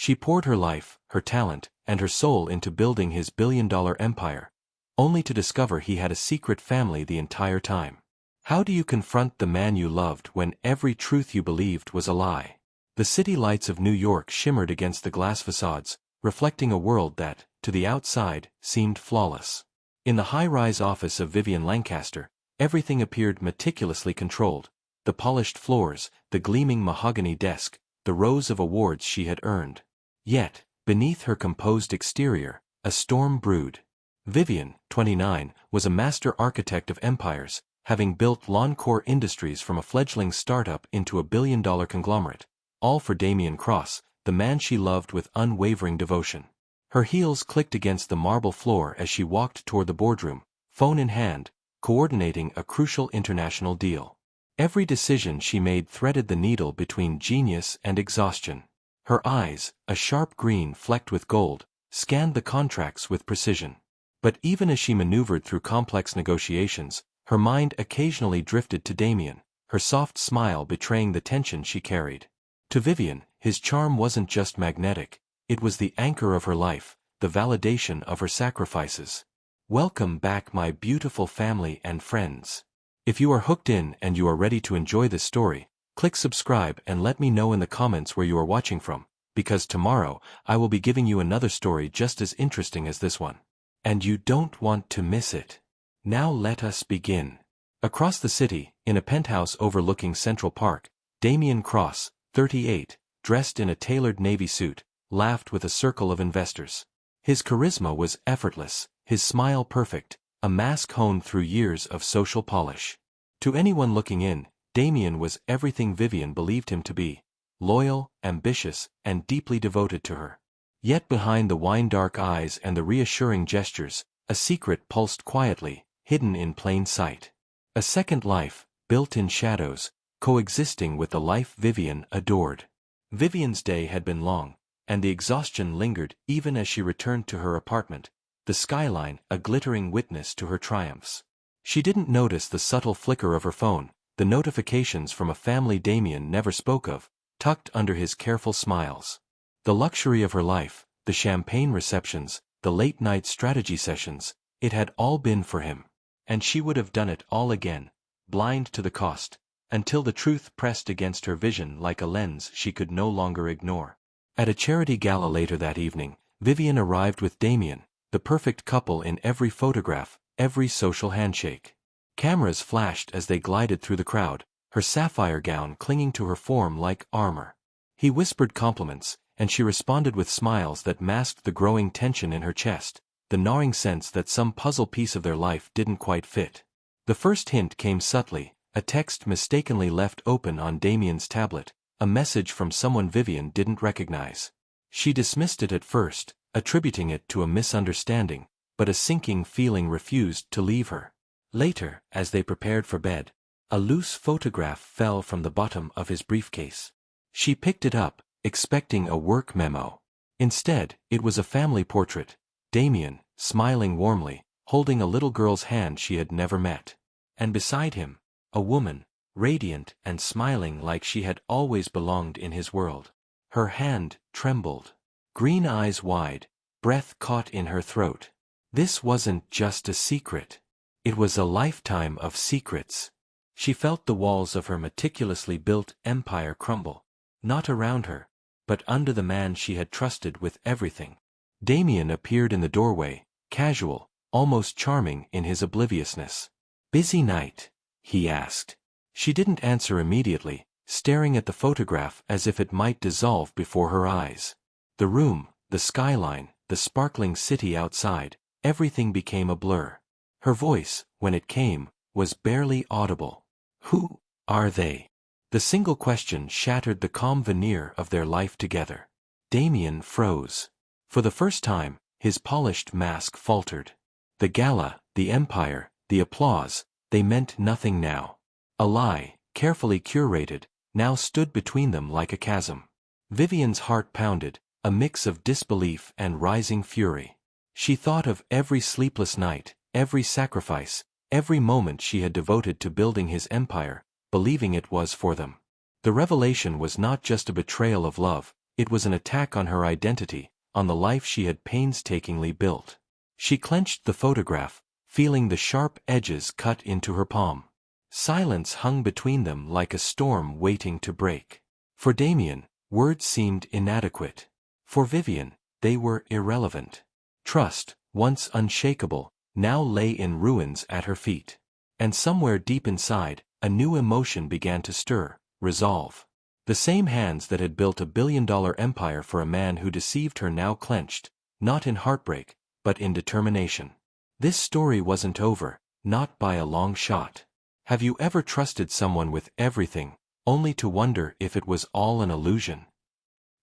She poured her life, her talent, and her soul into building his billion-dollar empire, only to discover he had a secret family the entire time. How do you confront the man you loved when every truth you believed was a lie? The city lights of New York shimmered against the glass facades, reflecting a world that, to the outside, seemed flawless. In the high-rise office of Vivian Lancaster, everything appeared meticulously controlled: the polished floors, the gleaming mahogany desk, the rows of awards she had earned. Yet, beneath her composed exterior, a storm brewed. Vivian, 29, was a master architect of empires, having built Loncore Industries from a fledgling startup into a billion-dollar conglomerate, all for Damien Cross, the man she loved with unwavering devotion. Her heels clicked against the marble floor as she walked toward the boardroom, phone in hand, coordinating a crucial international deal. Every decision she made threaded the needle between genius and exhaustion. Her eyes, a sharp green flecked with gold, scanned the contracts with precision. But even as she maneuvered through complex negotiations, her mind occasionally drifted to Damien, her soft smile betraying the tension she carried. To Vivian, his charm wasn't just magnetic, it was the anchor of her life, the validation of her sacrifices. Welcome back, my beautiful family and friends. If you are hooked in and you are ready to enjoy this story, click subscribe and let me know in the comments where you are watching from, because tomorrow I will be giving you another story just as interesting as this one. And you don't want to miss it. Now let us begin. Across the city, in a penthouse overlooking Central Park, Damien Cross, 38, dressed in a tailored navy suit, laughed with a circle of investors. His charisma was effortless, his smile perfect, a mask honed through years of social polish. To anyone looking in, Damien was everything Vivian believed him to be: loyal, ambitious, and deeply devoted to her. Yet behind the wine-dark eyes and the reassuring gestures, a secret pulsed quietly, hidden in plain sight. A second life, built in shadows, coexisting with the life Vivian adored. Vivian's day had been long, and the exhaustion lingered even as she returned to her apartment, the skyline a glittering witness to her triumphs. She didn't notice the subtle flicker of her phone, the notifications from a family Damien never spoke of, tucked under his careful smiles. The luxury of her life, the champagne receptions, the late-night strategy sessions, it had all been for him. And she would have done it all again, blind to the cost, until the truth pressed against her vision like a lens she could no longer ignore. At a charity gala later that evening, Vivian arrived with Damien, the perfect couple in every photograph, every social handshake. Cameras flashed as they glided through the crowd, her sapphire gown clinging to her form like armor. He whispered compliments, and she responded with smiles that masked the growing tension in her chest, the gnawing sense that some puzzle piece of their life didn't quite fit. The first hint came subtly, a text mistakenly left open on Damien's tablet, a message from someone Vivian didn't recognize. She dismissed it at first, attributing it to a misunderstanding, but a sinking feeling refused to leave her. Later, as they prepared for bed, a loose photograph fell from the bottom of his briefcase. She picked it up, expecting a work memo. Instead, it was a family portrait: Damien, smiling warmly, holding a little girl's hand she had never met. And beside him, a woman, radiant and smiling like she had always belonged in his world. Her hand trembled. Green eyes wide, breath caught in her throat. This wasn't just a secret. It was a lifetime of secrets. She felt the walls of her meticulously built empire crumble, not around her, but under the man she had trusted with everything. Damien appeared in the doorway, casual, almost charming in his obliviousness. "Busy night?" he asked. She didn't answer immediately, staring at the photograph as if it might dissolve before her eyes. The room, the skyline, the sparkling city outside, everything became a blur. Her voice, when it came, was barely audible. "Who are they?" The single question shattered the calm veneer of their life together. Damien froze. For the first time, his polished mask faltered. The gala, the empire, the applause, they meant nothing now. A lie, carefully curated, now stood between them like a chasm. Vivian's heart pounded, a mix of disbelief and rising fury. She thought of every sleepless night, every sacrifice, every moment she had devoted to building his empire, believing it was for them. The revelation was not just a betrayal of love, It was an attack on her identity, on the life she had painstakingly built. She clenched the photograph, feeling the sharp edges cut into her palm. Silence hung between them like a storm waiting to break. For Damien, words seemed inadequate. For Vivian, they were irrelevant. Trust, once unshakable, now lay in ruins at her feet. And somewhere deep inside, a new emotion began to stir: resolve. The same hands that had built a billion-dollar empire for a man who deceived her now clenched, not in heartbreak, but in determination. This story wasn't over, not by a long shot. Have you ever trusted someone with everything, only to wonder if it was all an illusion?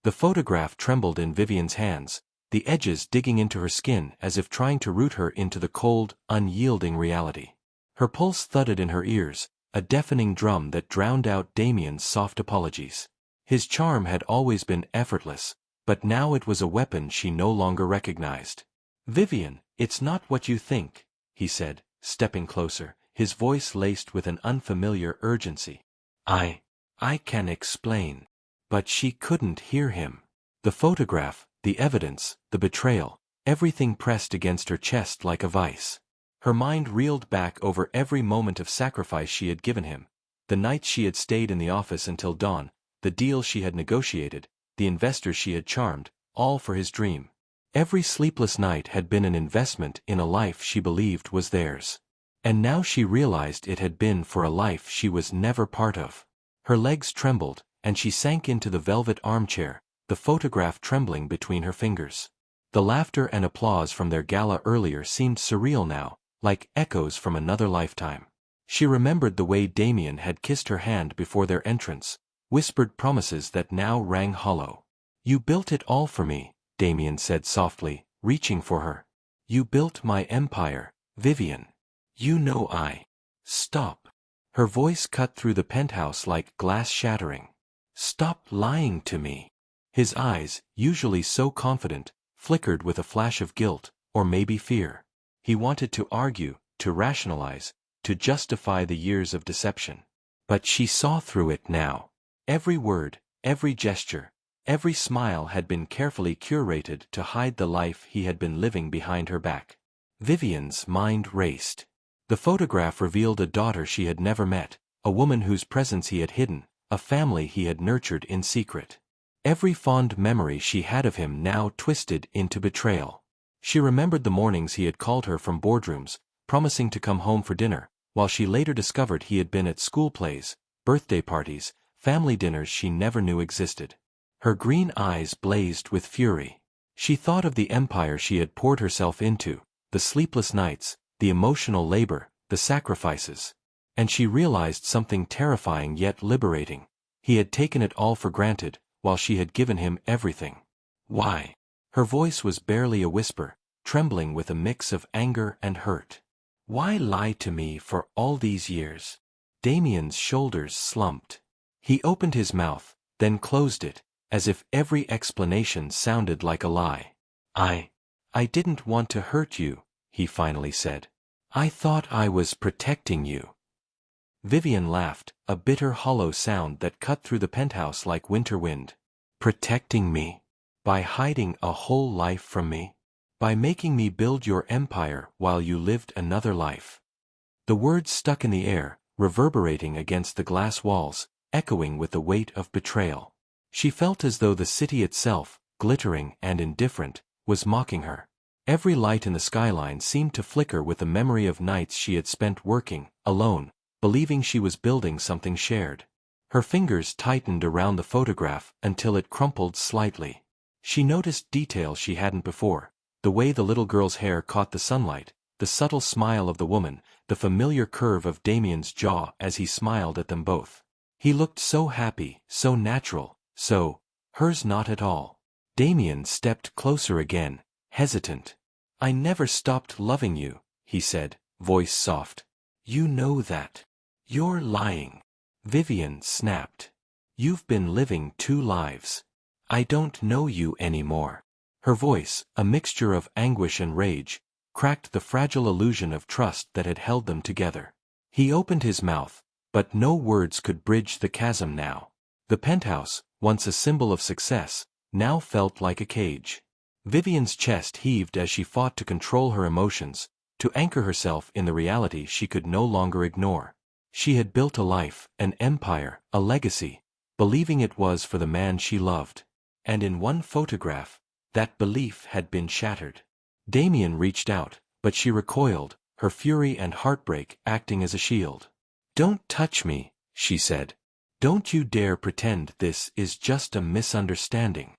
The photograph trembled in Vivian's hands, the edges digging into her skin as if trying to root her into the cold, unyielding reality. Her pulse thudded in her ears, a deafening drum that drowned out Damien's soft apologies. His charm had always been effortless, but now it was a weapon she no longer recognized. "Vivian, it's not what you think," he said, stepping closer, his voice laced with an unfamiliar urgency. I can explain." But she couldn't hear him. The photograph, the evidence, the betrayal, everything pressed against her chest like a vice. Her mind reeled back over every moment of sacrifice she had given him, the nights she had stayed in the office until dawn, the deals she had negotiated, the investors she had charmed, all for his dream. Every sleepless night had been an investment in a life she believed was theirs. And now she realized it had been for a life she was never part of. Her legs trembled, and she sank into the velvet armchair, the photograph trembling between her fingers. The laughter and applause from their gala earlier seemed surreal now, like echoes from another lifetime. She remembered the way Damien had kissed her hand before their entrance, whispered promises that now rang hollow. "You built it all for me," Damien said softly, reaching for her. "You built my empire, Vivian. You know I—" "Stop." Her voice cut through the penthouse like glass shattering. "Stop lying to me." His eyes, usually so confident, flickered with a flash of guilt, or maybe fear. He wanted to argue, to rationalize, to justify the years of deception. But she saw through it now. Every word, every gesture, every smile had been carefully curated to hide the life he had been living behind her back. Vivian's mind raced. The photograph revealed a daughter she had never met, a woman whose presence he had hidden, a family he had nurtured in secret. Every fond memory she had of him now twisted into betrayal. She remembered the mornings he had called her from boardrooms, promising to come home for dinner, while she later discovered he had been at school plays, birthday parties, family dinners she never knew existed. Her green eyes blazed with fury. She thought of the empire she had poured herself into, the sleepless nights, the emotional labor, the sacrifices. And she realized something terrifying yet liberating. He had taken it all for granted, while she had given him everything. Why? Her voice was barely a whisper, trembling with a mix of anger and hurt. Why lie to me for all these years? Damien's shoulders slumped. He opened his mouth, then closed it, as if every explanation sounded like a lie. I didn't want to hurt you," he finally said. "I thought I was protecting you." Vivian laughed, a bitter hollow sound that cut through the penthouse like winter wind. "Protecting me? By hiding a whole life from me? By making me build your empire while you lived another life?" The words stuck in the air, reverberating against the glass walls, echoing with the weight of betrayal. She felt as though the city itself, glittering and indifferent, was mocking her. Every light in the skyline seemed to flicker with the memory of nights she had spent working, alone, believing she was building something shared. Her fingers tightened around the photograph until it crumpled slightly. She noticed details she hadn't before, the way the little girl's hair caught the sunlight, the subtle smile of the woman, the familiar curve of Damien's jaw as he smiled at them both. He looked so happy, so natural, so hers not at all. Damien stepped closer again, hesitant. "I never stopped loving you," he said, voice soft. "You know that. You're lying." Vivian snapped. "You've been living two lives. I don't know you anymore." Her voice, a mixture of anguish and rage, cracked the fragile illusion of trust that had held them together. He opened his mouth, but no words could bridge the chasm now. The penthouse, once a symbol of success, now felt like a cage. Vivian's chest heaved as she fought to control her emotions, to anchor herself in the reality she could no longer ignore. She had built a life, an empire, a legacy, believing it was for the man she loved. And in one photograph, that belief had been shattered. Damien reached out, but she recoiled, her fury and heartbreak acting as a shield. "Don't touch me," she said. "Don't you dare pretend this is just a misunderstanding."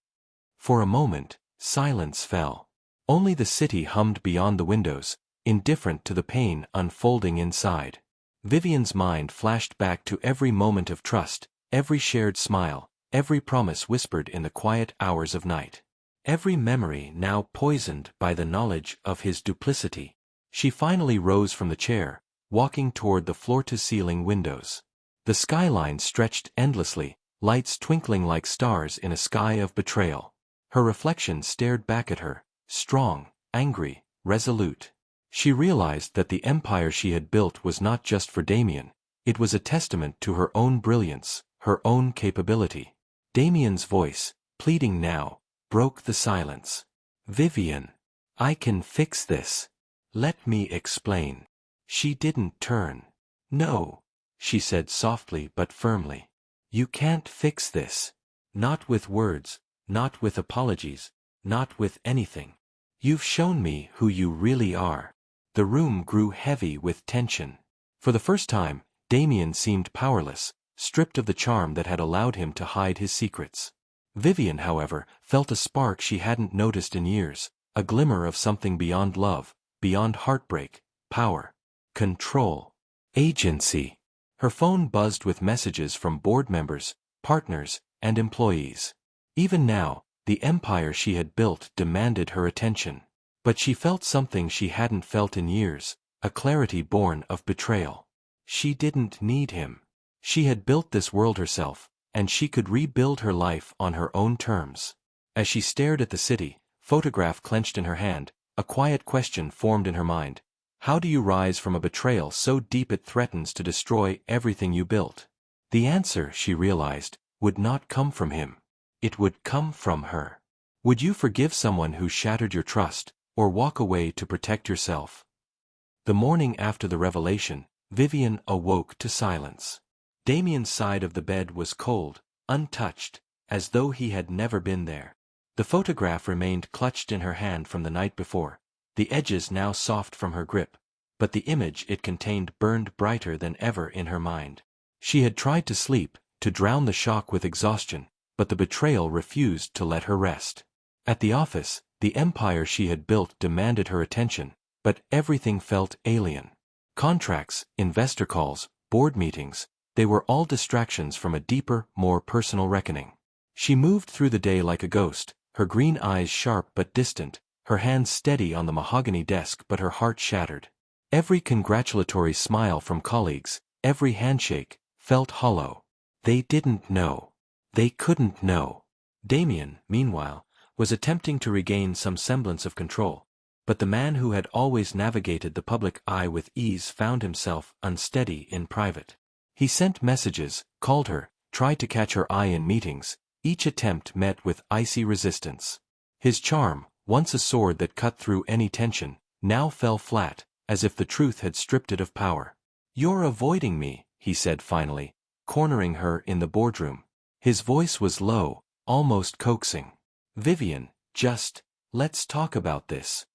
For a moment, silence fell. Only the city hummed beyond the windows, indifferent to the pain unfolding inside. Vivian's mind flashed back to every moment of trust, every shared smile, every promise whispered in the quiet hours of night. Every memory now poisoned by the knowledge of his duplicity. She finally rose from the chair, walking toward the floor-to-ceiling windows. The skyline stretched endlessly, lights twinkling like stars in a sky of betrayal. Her reflection stared back at her, strong, angry, resolute. She realized that the empire she had built was not just for Damien, it was a testament to her own brilliance, her own capability. Damien's voice, pleading now, broke the silence. "Vivian, I can fix this. Let me explain." She didn't turn. "No," she said softly but firmly. "You can't fix this. Not with words, not with apologies, not with anything. You've shown me who you really are." The room grew heavy with tension. For the first time, Damien seemed powerless, stripped of the charm that had allowed him to hide his secrets. Vivian, however, felt a spark she hadn't noticed in years, a glimmer of something beyond love, beyond heartbreak, power, control, agency. Her phone buzzed with messages from board members, partners, and employees. Even now, the empire she had built demanded her attention. But she felt something she hadn't felt in years, a clarity born of betrayal. She didn't need him. She had built this world herself, and she could rebuild her life on her own terms. As she stared at the city, photograph clenched in her hand, a quiet question formed in her mind. How do you rise from a betrayal so deep it threatens to destroy everything you built? The answer, she realized, would not come from him. It would come from her. Would you forgive someone who shattered your trust, or walk away to protect yourself? The morning after the revelation, Vivian awoke to silence. Damien's side of the bed was cold, untouched, as though he had never been there. The photograph remained clutched in her hand from the night before, the edges now soft from her grip, but the image it contained burned brighter than ever in her mind. She had tried to sleep, to drown the shock with exhaustion, but the betrayal refused to let her rest. At the office, the empire she had built demanded her attention, but everything felt alien. Contracts, investor calls, board meetings, they were all distractions from a deeper, more personal reckoning. She moved through the day like a ghost, her green eyes sharp but distant, her hands steady on the mahogany desk but her heart shattered. Every congratulatory smile from colleagues, every handshake, felt hollow. They didn't know. They couldn't know. Damien, meanwhile, was attempting to regain some semblance of control, but the man who had always navigated the public eye with ease found himself unsteady in private. He sent messages, called her, tried to catch her eye in meetings, each attempt met with icy resistance. His charm, once a sword that cut through any tension, now fell flat, as if the truth had stripped it of power. "You're avoiding me," he said finally, cornering her in the boardroom. His voice was low, almost coaxing. "Vivian, let's talk about this."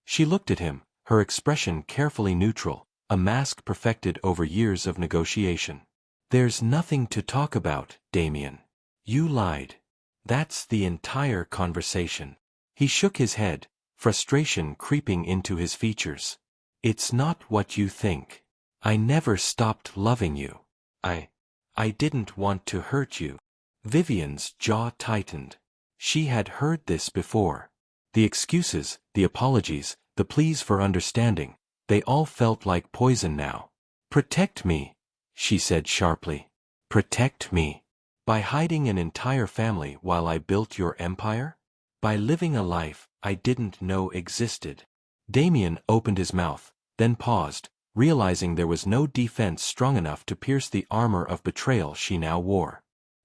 She looked at him, her expression carefully neutral, a mask perfected over years of negotiation. "There's nothing to talk about, Damien. You lied. That's the entire conversation." He shook his head, frustration creeping into his features. "It's not what you think. I never stopped loving you. I didn't want to hurt you." Vivian's jaw tightened. She had heard this before. The excuses, the apologies, the pleas for understanding, they all felt like poison now. "Protect me," she said sharply. "Protect me. By hiding an entire family while I built your empire? By living a life I didn't know existed?" Damien opened his mouth, then paused, realizing there was no defense strong enough to pierce the armor of betrayal she now wore.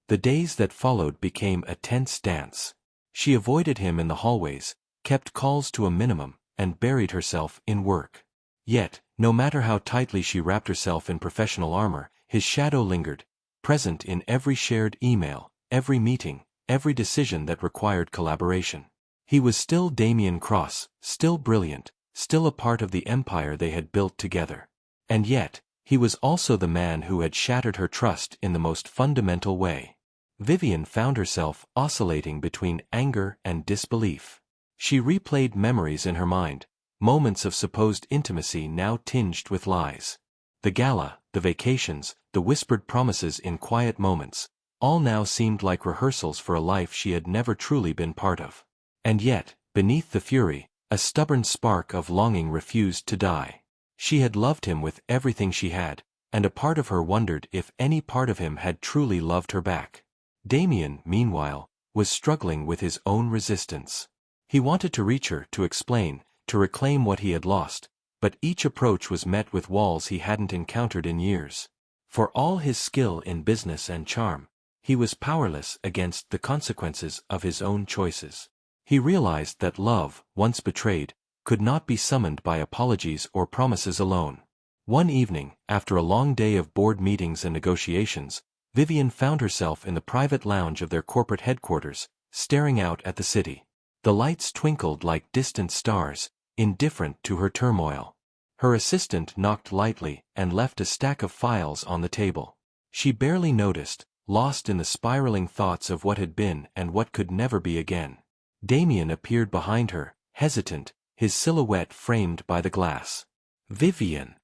The days that followed became a tense dance. She avoided him in the hallways, kept calls to a minimum, and buried herself in work. Yet, no matter how tightly she wrapped herself in professional armor, his shadow lingered, present in every shared email, every meeting, every decision that required collaboration. He was still Damien Cross, still brilliant, still a part of the empire they had built together. And yet, he was also the man who had shattered her trust in the most fundamental way. Vivian found herself oscillating between anger and disbelief. She replayed memories in her mind, moments of supposed intimacy now tinged with lies. The gala, the vacations, the whispered promises in quiet moments, all now seemed like rehearsals for a life she had never truly been part of. And yet, beneath the fury, a stubborn spark of longing refused to die. She had loved him with everything she had, and a part of her wondered if any part of him had truly loved her back. Damien, meanwhile, was struggling with his own resistance. He wanted to reach her, to explain, to reclaim what he had lost, but each approach was met with walls he hadn't encountered in years. For all his skill in business and charm, he was powerless against the consequences of his own choices. He realized that love, once betrayed, could not be summoned by apologies or promises alone. One evening, after a long day of board meetings and negotiations, Vivian found herself in the private lounge of their corporate headquarters, staring out at the city. The lights twinkled like distant stars, indifferent to her turmoil. Her assistant knocked lightly and left a stack of files on the table. She barely noticed, lost in the spiraling thoughts of what had been and what could never be again. Damien appeared behind her, hesitant, his silhouette framed by the glass. "Vivian."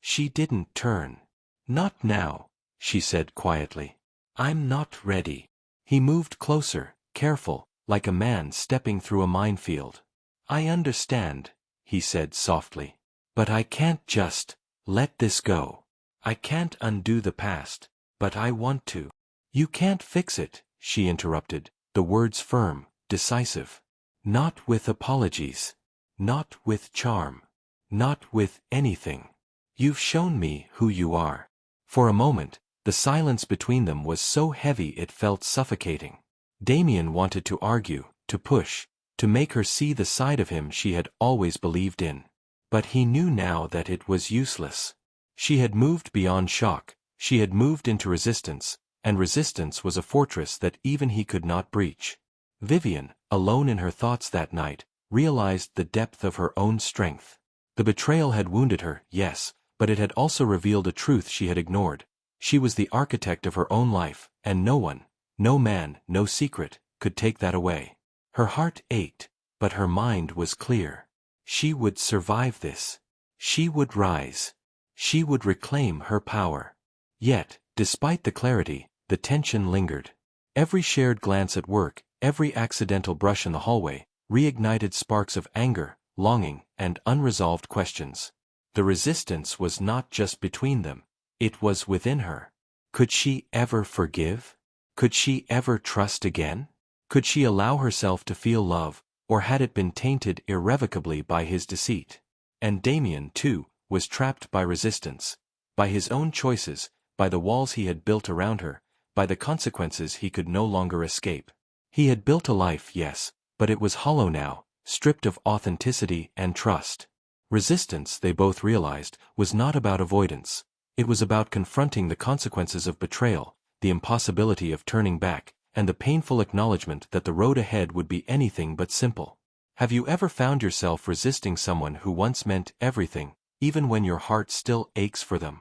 She didn't turn. "Not now," she said quietly. "I'm not ready." He moved closer, careful, like a man stepping through a minefield. "I understand," he said softly. "But I can't just let this go. I can't undo the past, but I want to." "You can't fix it," she interrupted, the words firm, decisive. "Not with apologies. Not with charm. Not with anything. You've shown me who you are." For a moment, the silence between them was so heavy it felt suffocating. Damien wanted to argue, to push, to make her see the side of him she had always believed in. But he knew now that it was useless. She had moved beyond shock, she had moved into resistance, and resistance was a fortress that even he could not breach. Vivian, alone in her thoughts that night, realized the depth of her own strength. The betrayal had wounded her, yes, but it had also revealed a truth she had ignored. She was the architect of her own life, and no one, no man, no secret, could take that away. Her heart ached, but her mind was clear. She would survive this. She would rise. She would reclaim her power. Yet, despite the clarity, the tension lingered. Every shared glance at work, every accidental brush in the hallway, reignited sparks of anger, longing, and unresolved questions. The resistance was not just between them, it was within her. Could she ever forgive? Could she ever trust again? Could she allow herself to feel love, or had it been tainted irrevocably by his deceit? And Damien, too, was trapped by resistance, by his own choices, by the walls he had built around her, by the consequences he could no longer escape. He had built a life, yes, but it was hollow now, stripped of authenticity and trust. Resistance, they both realized, was not about avoidance. It was about confronting the consequences of betrayal, the impossibility of turning back, and the painful acknowledgement that the road ahead would be anything but simple. Have you ever found yourself resisting someone who once meant everything, even when your heart still aches for them?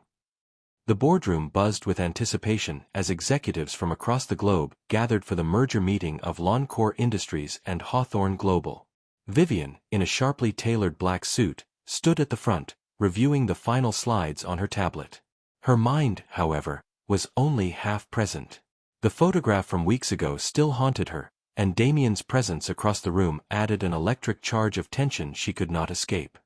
The boardroom buzzed with anticipation as executives from across the globe gathered for the merger meeting of Loncore Industries and Hawthorne Global. Vivian, in a sharply tailored black suit, stood at the front, reviewing the final slides on her tablet. Her mind, however, was only half present. The photograph from weeks ago still haunted her, and Damien's presence across the room added an electric charge of tension she could not escape.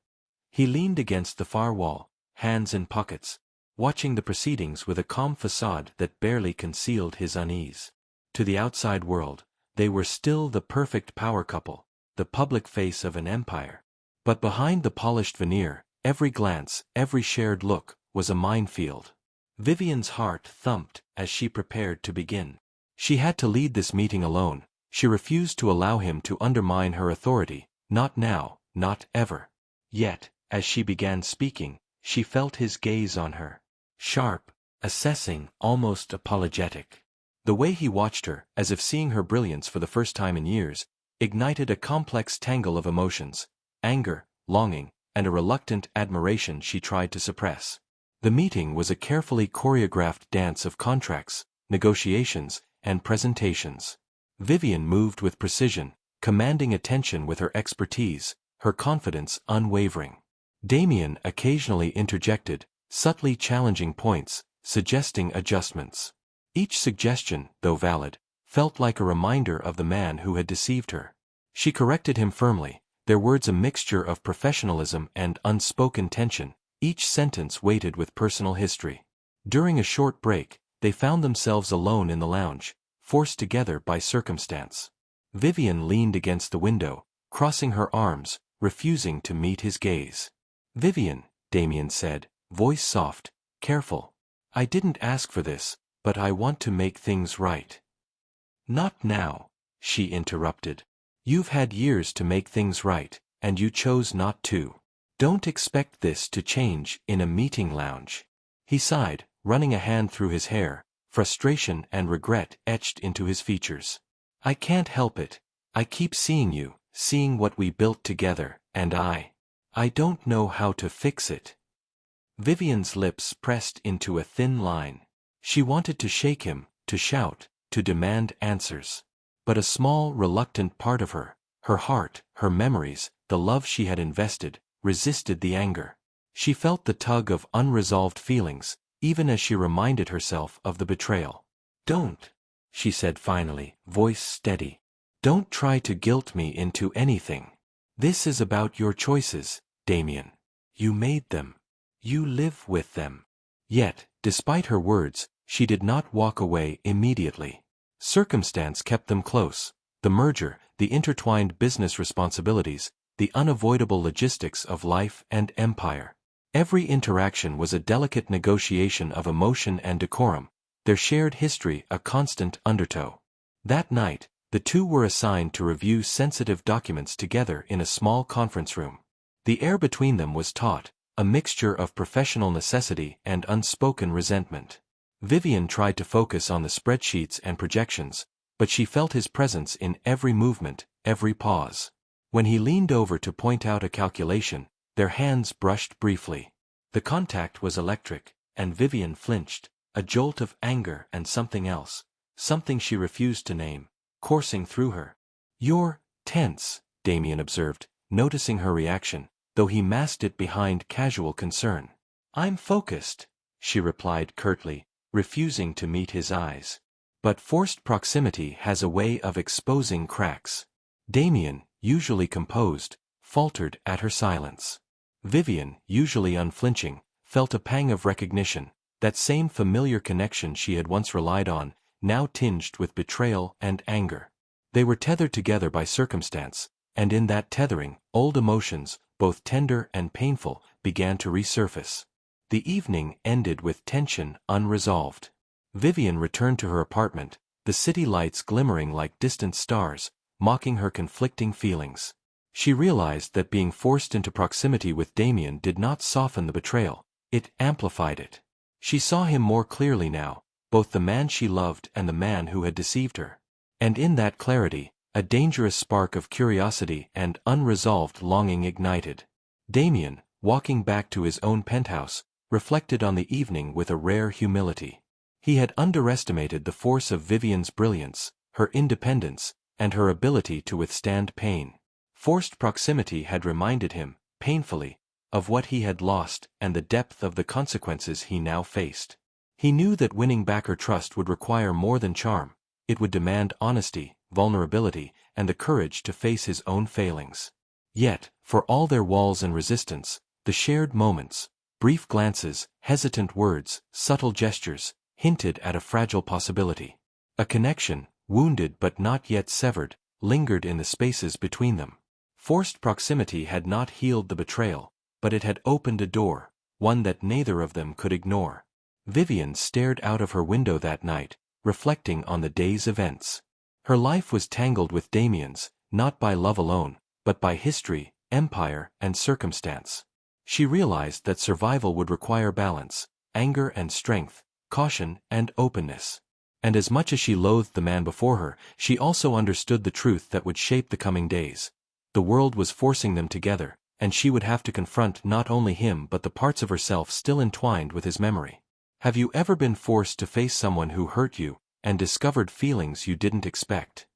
He leaned against the far wall, hands in pockets, watching the proceedings with a calm facade that barely concealed his unease. To the outside world, they were still the perfect power couple, the public face of an empire. But behind the polished veneer, every glance, every shared look, was a minefield. Vivian's heart thumped as she prepared to begin. She had to lead this meeting alone. She refused to allow him to undermine her authority, not now, not ever. Yet, as she began speaking, she felt his gaze on her. Sharp, assessing, almost apologetic. The way he watched her, as if seeing her brilliance for the first time in years, ignited a complex tangle of emotions: anger, longing, and a reluctant admiration she tried to suppress. The meeting was a carefully choreographed dance of contracts, negotiations, and presentations. Vivian moved with precision, commanding attention with her expertise, her confidence unwavering. Damien occasionally interjected, subtly challenging points, suggesting adjustments. Each suggestion, though valid, felt like a reminder of the man who had deceived her. She corrected him firmly, their words a mixture of professionalism and unspoken tension, each sentence weighted with personal history. During a short break, they found themselves alone in the lounge, forced together by circumstance. Vivian leaned against the window, crossing her arms, refusing to meet his gaze. "Vivian," Damien said, voice soft, careful. "I didn't ask for this, but I want to make things right." "Not now," she interrupted. "You've had years to make things right, and you chose not to. Don't expect this to change in a meeting lounge." He sighed, running a hand through his hair, frustration and regret etched into his features. "I can't help it. I keep seeing you, seeing what we built together, and I don't know how to fix it." Vivian's lips pressed into a thin line. She wanted to shake him, to shout, to demand answers. But a small, reluctant part of her, her heart, her memories, the love she had invested, resisted the anger. She felt the tug of unresolved feelings, even as she reminded herself of the betrayal. "Don't," she said finally, voice steady. "Don't try to guilt me into anything. This is about your choices, Damien. You made them. You live with them." Yet, despite her words, she did not walk away immediately. Circumstance kept them close: the merger, the intertwined business responsibilities, the unavoidable logistics of life and empire. Every interaction was a delicate negotiation of emotion and decorum, their shared history a constant undertow. That night, the two were assigned to review sensitive documents together in a small conference room. The air between them was taut, a mixture of professional necessity and unspoken resentment. Vivian tried to focus on the spreadsheets and projections, but she felt his presence in every movement, every pause. When he leaned over to point out a calculation, their hands brushed briefly. The contact was electric, and Vivian flinched, a jolt of anger and something else, something she refused to name, coursing through her. "You're tense," Damien observed, noticing her reaction, though he masked it behind casual concern. "I'm focused," she replied curtly, refusing to meet his eyes. But forced proximity has a way of exposing cracks. Damien, usually composed, faltered at her silence. Vivian, usually unflinching, felt a pang of recognition, that same familiar connection she had once relied on, now tinged with betrayal and anger. They were tethered together by circumstance, and in that tethering, old emotions, both tender and painful, began to resurface. The evening ended with tension unresolved. Vivian returned to her apartment, the city lights glimmering like distant stars, mocking her conflicting feelings. She realized that being forced into proximity with Damien did not soften the betrayal, it amplified it. She saw him more clearly now, both the man she loved and the man who had deceived her. And in that clarity, a dangerous spark of curiosity and unresolved longing ignited. Damien, walking back to his own penthouse, reflected on the evening with a rare humility. He had underestimated the force of Vivian's brilliance, her independence, and her ability to withstand pain. Forced proximity had reminded him, painfully, of what he had lost and the depth of the consequences he now faced. He knew that winning back her trust would require more than charm. It would demand honesty, vulnerability, and the courage to face his own failings. Yet, for all their walls and resistance, the shared moments, brief glances, hesitant words, subtle gestures, hinted at a fragile possibility. A connection, wounded but not yet severed, lingered in the spaces between them. Forced proximity had not healed the betrayal, but it had opened a door, one that neither of them could ignore. Vivian stared out of her window that night, reflecting on the day's events. Her life was tangled with Damien's, not by love alone, but by history, empire, and circumstance. She realized that survival would require balance, anger and strength, caution and openness. And as much as she loathed the man before her, she also understood the truth that would shape the coming days. The world was forcing them together, and she would have to confront not only him but the parts of herself still entwined with his memory. Have you ever been forced to face someone who hurt you, and discovered feelings you didn't expect?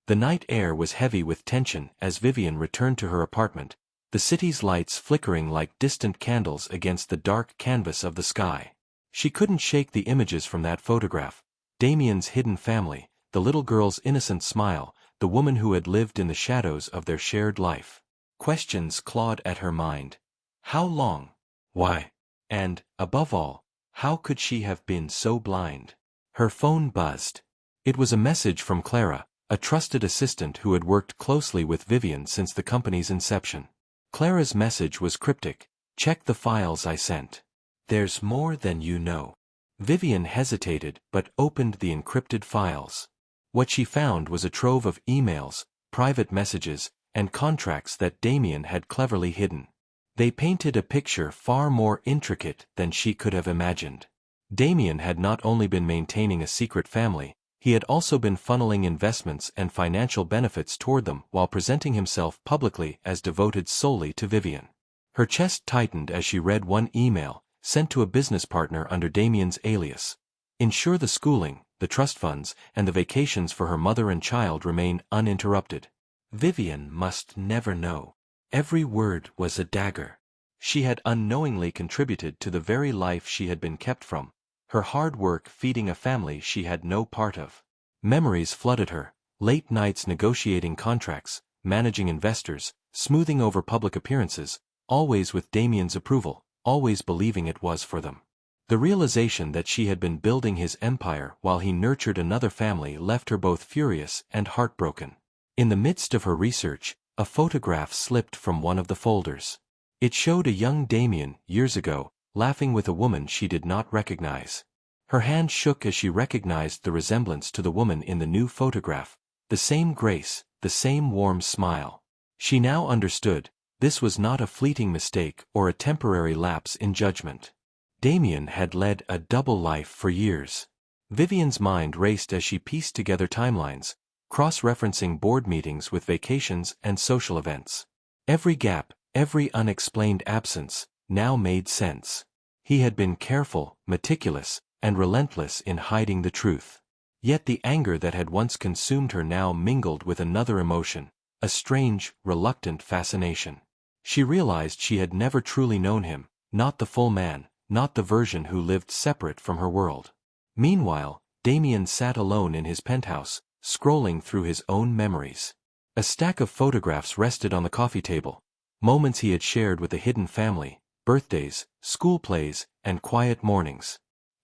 The night air was heavy with tension as Vivian returned to her apartment, the city's lights flickering like distant candles against the dark canvas of the sky. She couldn't shake the images from that photograph: Damien's hidden family, the little girl's innocent smile, the woman who had lived in the shadows of their shared life. Questions clawed at her mind. How long? Why? And, above all, how could she have been so blind? Her phone buzzed. It was a message from Clara, a trusted assistant who had worked closely with Vivian since the company's inception. Clara's message was cryptic: "Check the files I sent. There's more than you know." Vivian hesitated but opened the encrypted files. What she found was a trove of emails, private messages, and contracts that Damien had cleverly hidden. They painted a picture far more intricate than she could have imagined. Damien had not only been maintaining a secret family, he had also been funneling investments and financial benefits toward them while presenting himself publicly as devoted solely to Vivian. Her chest tightened as she read one email, sent to a business partner under Damien's alias. "Ensure the schooling, the trust funds, and the vacations for her mother and child remain uninterrupted. Vivian must never know." Every word was a dagger. She had unknowingly contributed to the very life she had been kept from, her hard work feeding a family she had no part of. Memories flooded her: late nights negotiating contracts, managing investors, smoothing over public appearances, always with Damien's approval, always believing it was for them. The realization that she had been building his empire while he nurtured another family left her both furious and heartbroken. In the midst of her research, a photograph slipped from one of the folders. It showed a young Damien, years ago, laughing with a woman she did not recognize. Her hand shook as she recognized the resemblance to the woman in the new photograph, the same grace, the same warm smile. She now understood: this was not a fleeting mistake or a temporary lapse in judgment. Damien had led a double life for years. Vivian's mind raced as she pieced together timelines, cross-referencing board meetings with vacations and social events. Every gap, every unexplained absence, now made sense. He had been careful, meticulous, and relentless in hiding the truth. Yet the anger that had once consumed her now mingled with another emotion, a strange, reluctant fascination. She realized she had never truly known him, not the full man, not the version who lived separate from her world. Meanwhile, Damien sat alone in his penthouse, scrolling through his own memories. A stack of photographs rested on the coffee table, moments he had shared with a hidden family, birthdays, school plays, and quiet mornings.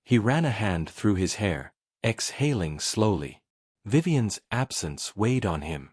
He ran a hand through his hair, exhaling slowly. Vivian's absence weighed on him.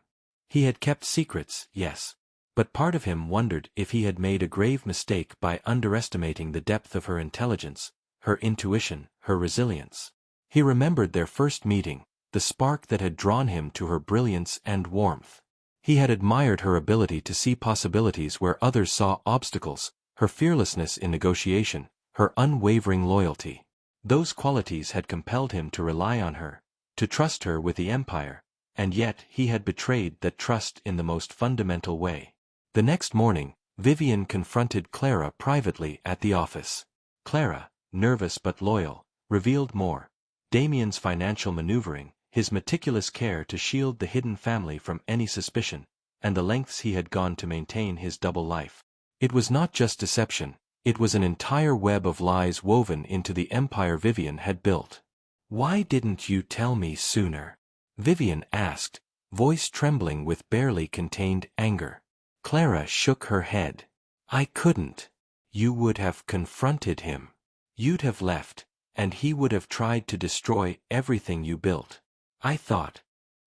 He had kept secrets, yes, but part of him wondered if he had made a grave mistake by underestimating the depth of her intelligence, her intuition, her resilience. He remembered their first meeting, the spark that had drawn him to her brilliance and warmth. He had admired her ability to see possibilities where others saw obstacles, her fearlessness in negotiation, her unwavering loyalty. Those qualities had compelled him to rely on her, to trust her with the empire, and yet he had betrayed that trust in the most fundamental way. The next morning, Vivian confronted Clara privately at the office. Clara, nervous but loyal, revealed more: Damien's financial maneuvering, his meticulous care to shield the hidden family from any suspicion, and the lengths he had gone to maintain his double life. It was not just deception, it was an entire web of lies woven into the empire Vivian had built. "Why didn't you tell me sooner?" Vivian asked, voice trembling with barely contained anger. Clara shook her head. "I couldn't. You would have confronted him. You'd have left, and he would have tried to destroy everything you built. I thought,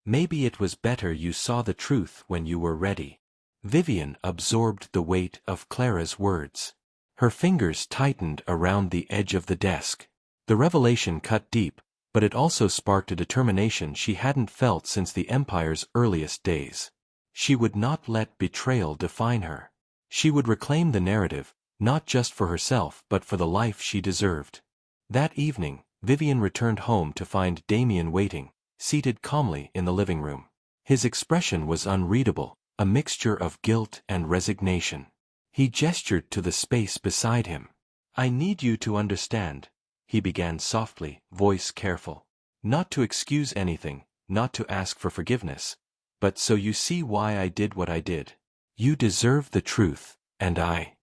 maybe it was better you saw the truth when you were ready." Vivian absorbed the weight of Clara's words. Her fingers tightened around the edge of the desk. The revelation cut deep, but it also sparked a determination she hadn't felt since the Empire's earliest days. She would not let betrayal define her. She would reclaim the narrative, not just for herself but for the life she deserved. That evening, Vivian returned home to find Damien waiting, seated calmly in the living room. His expression was unreadable, a mixture of guilt and resignation. He gestured to the space beside him. "I need you to understand," he began softly, voice careful. "Not to excuse anything, not to ask for forgiveness, but so you see why I did what I did. You deserve the truth, and I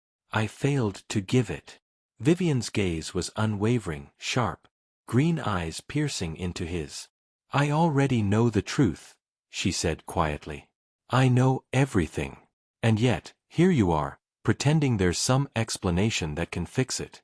failed to give it." Vivian's gaze was unwavering, sharp, green eyes piercing into his. "I already know the truth," she said quietly. "I know everything. And yet, here you are, pretending there's some explanation that can fix it."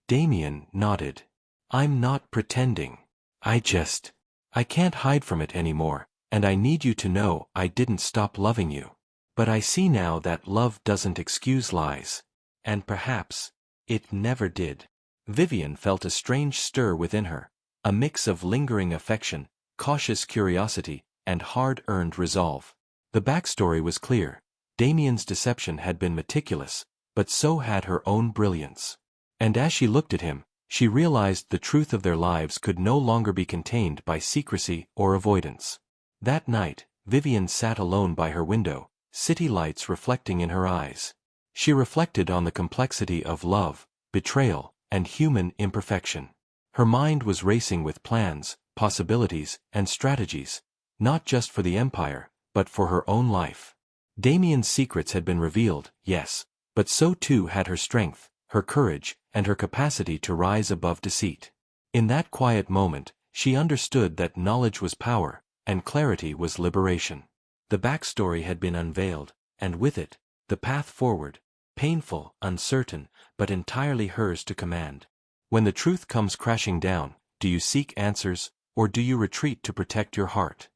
Damien nodded. "I'm not pretending. I can't hide from it anymore, and I need you to know I didn't stop loving you. But I see now that love doesn't excuse lies. And perhaps it never did." Vivian felt a strange stir within her, a mix of lingering affection, cautious curiosity, and hard-earned resolve. The backstory was clear. Damien's deception had been meticulous, but so had her own brilliance. And as she looked at him, she realized the truth of their lives could no longer be contained by secrecy or avoidance. That night, Vivian sat alone by her window, city lights reflecting in her eyes. She reflected on the complexity of love, betrayal, and human imperfection. Her mind was racing with plans, possibilities, and strategies, not just for the Empire, but for her own life. Damien's secrets had been revealed, yes, but so too had her strength, her courage, and her capacity to rise above deceit. In that quiet moment, she understood that knowledge was power, and clarity was liberation. The backstory had been unveiled, and with it, the path forward, painful, uncertain, but entirely hers to command. When the truth comes crashing down, do you seek answers, or do you retreat to protect your heart?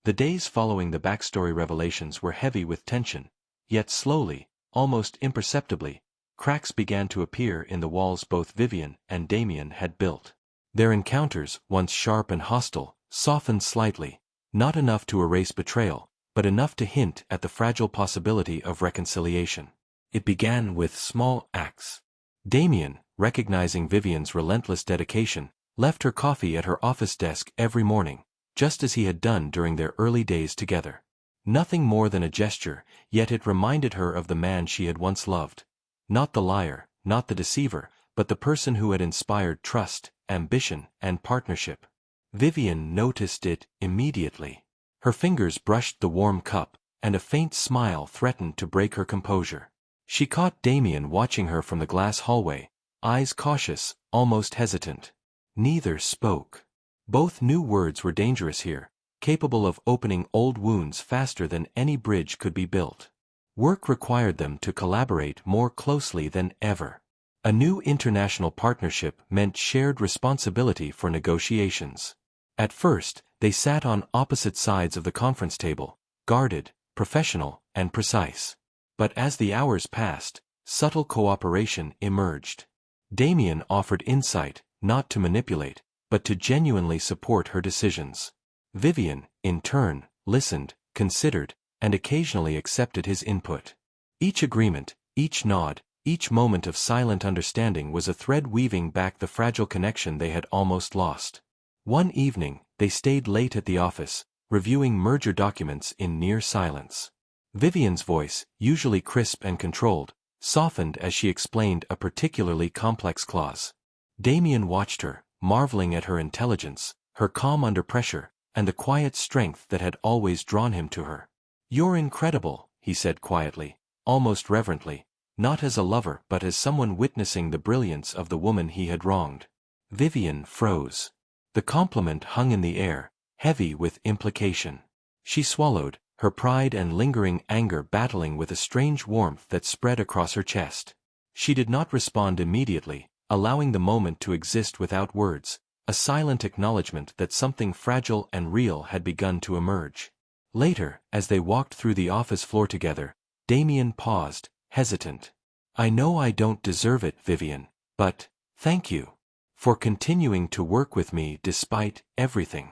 The days following the backstory revelations were heavy with tension, yet slowly, almost imperceptibly, cracks began to appear in the walls both Vivian and Damien had built. Their encounters, once sharp and hostile, softened slightly, not enough to erase betrayal, but enough to hint at the fragile possibility of reconciliation. It began with small acts. Damien, recognizing Vivian's relentless dedication, left her coffee at her office desk every morning, just as he had done during their early days together. Nothing more than a gesture, yet it reminded her of the man she had once loved. Not the liar, not the deceiver, but the person who had inspired trust, ambition, and partnership. Vivian noticed it immediately. Her fingers brushed the warm cup, and a faint smile threatened to break her composure. She caught Damien watching her from the glass hallway, eyes cautious, almost hesitant. Neither spoke. Both knew words were dangerous here, capable of opening old wounds faster than any bridge could be built. Work required them to collaborate more closely than ever. A new international partnership meant shared responsibility for negotiations. At first, they sat on opposite sides of the conference table, guarded, professional, and precise. But as the hours passed, subtle cooperation emerged. Damien offered insight, not to manipulate, but to genuinely support her decisions. Vivian, in turn, listened, considered, and occasionally accepted his input. Each agreement, each nod, each moment of silent understanding was a thread weaving back the fragile connection they had almost lost. One evening, they stayed late at the office, reviewing merger documents in near silence. Vivian's voice, usually crisp and controlled, softened as she explained a particularly complex clause. Damien watched her, marveling at her intelligence, her calm under pressure, and the quiet strength that had always drawn him to her. "You're incredible," he said quietly, almost reverently, not as a lover but as someone witnessing the brilliance of the woman he had wronged. Vivian froze. The compliment hung in the air, heavy with implication. She swallowed, her pride and lingering anger battling with a strange warmth that spread across her chest. She did not respond immediately, allowing the moment to exist without words, a silent acknowledgement that something fragile and real had begun to emerge. Later, as they walked through the office floor together, Damien paused, hesitant. "I know I don't deserve it, Vivian, but thank you. For continuing to work with me despite everything.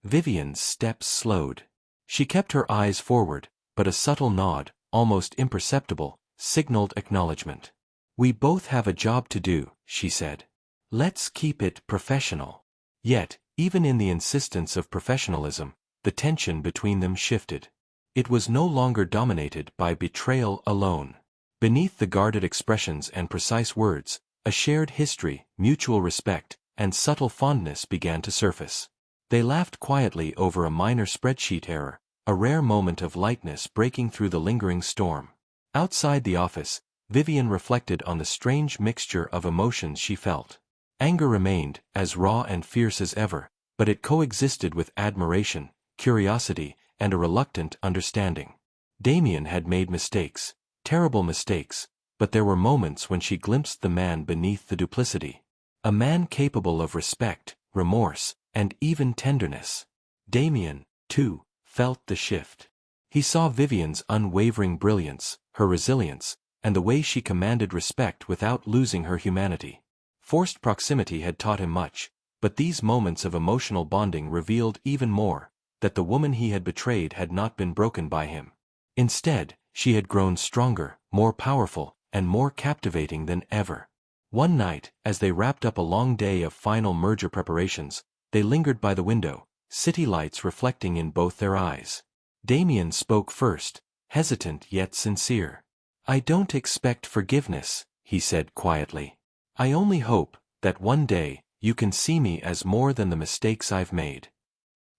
Vivian's steps slowed. She kept her eyes forward, but a subtle nod, almost imperceptible, signaled acknowledgement. We both have a job to do, she said. Let's keep it professional. Yet, even in the insistence of professionalism, the tension between them shifted. It was no longer dominated by betrayal alone. Beneath the guarded expressions and precise words, a shared history, mutual respect, and subtle fondness began to surface. They laughed quietly over a minor spreadsheet error, a rare moment of lightness breaking through the lingering storm. Outside the office, Vivian reflected on the strange mixture of emotions she felt. Anger remained, as raw and fierce as ever, but it coexisted with admiration, curiosity, and a reluctant understanding. Damien had made mistakes, terrible mistakes, but there were moments when she glimpsed the man beneath the duplicity. A man capable of respect, remorse, and even tenderness. Damien, too, felt the shift. He saw Vivian's unwavering brilliance, her resilience, and the way she commanded respect without losing her humanity. Forced proximity had taught him much, but these moments of emotional bonding revealed even more, that the woman he had betrayed had not been broken by him. Instead, she had grown stronger, more powerful, and more captivating than ever. One night, as they wrapped up a long day of final merger preparations, they lingered by the window, city lights reflecting in both their eyes. Damien spoke first, hesitant yet sincere. I don't expect forgiveness, he said quietly. I only hope that one day you can see me as more than the mistakes I've made.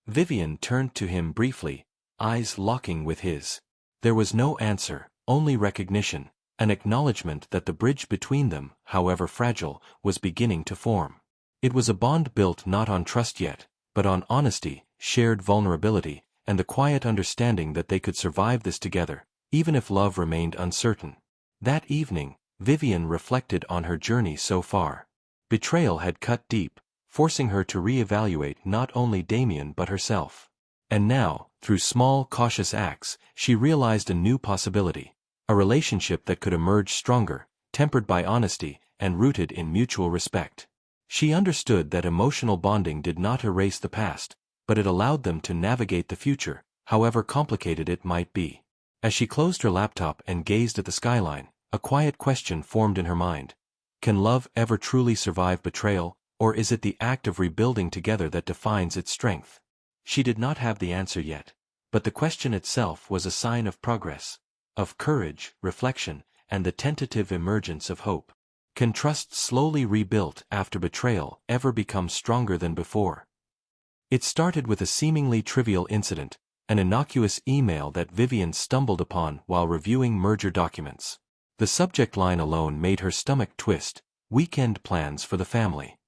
Vivian turned to him briefly, eyes locking with his. There was no answer, only recognition, an acknowledgement that the bridge between them, however fragile, was beginning to form. It was a bond built not on trust yet, but on honesty, shared vulnerability, and the quiet understanding that they could survive this together, even if love remained uncertain. That evening, Vivian reflected on her journey so far. Betrayal had cut deep, forcing her to reevaluate not only Damien but herself. And now, through small, cautious acts, she realized a new possibility. A relationship that could emerge stronger, tempered by honesty, and rooted in mutual respect. She understood that emotional bonding did not erase the past, but it allowed them to navigate the future, however complicated it might be. As she closed her laptop and gazed at the skyline, a quiet question formed in her mind. Can love ever truly survive betrayal, or is it the act of rebuilding together that defines its strength? She did not have the answer yet, but the question itself was a sign of progress, of courage, reflection, and the tentative emergence of hope. Can trust slowly rebuilt after betrayal ever become stronger than before? It started with a seemingly trivial incident, an innocuous email that Vivian stumbled upon while reviewing merger documents. The subject line alone made her stomach twist, weekend plans for the family.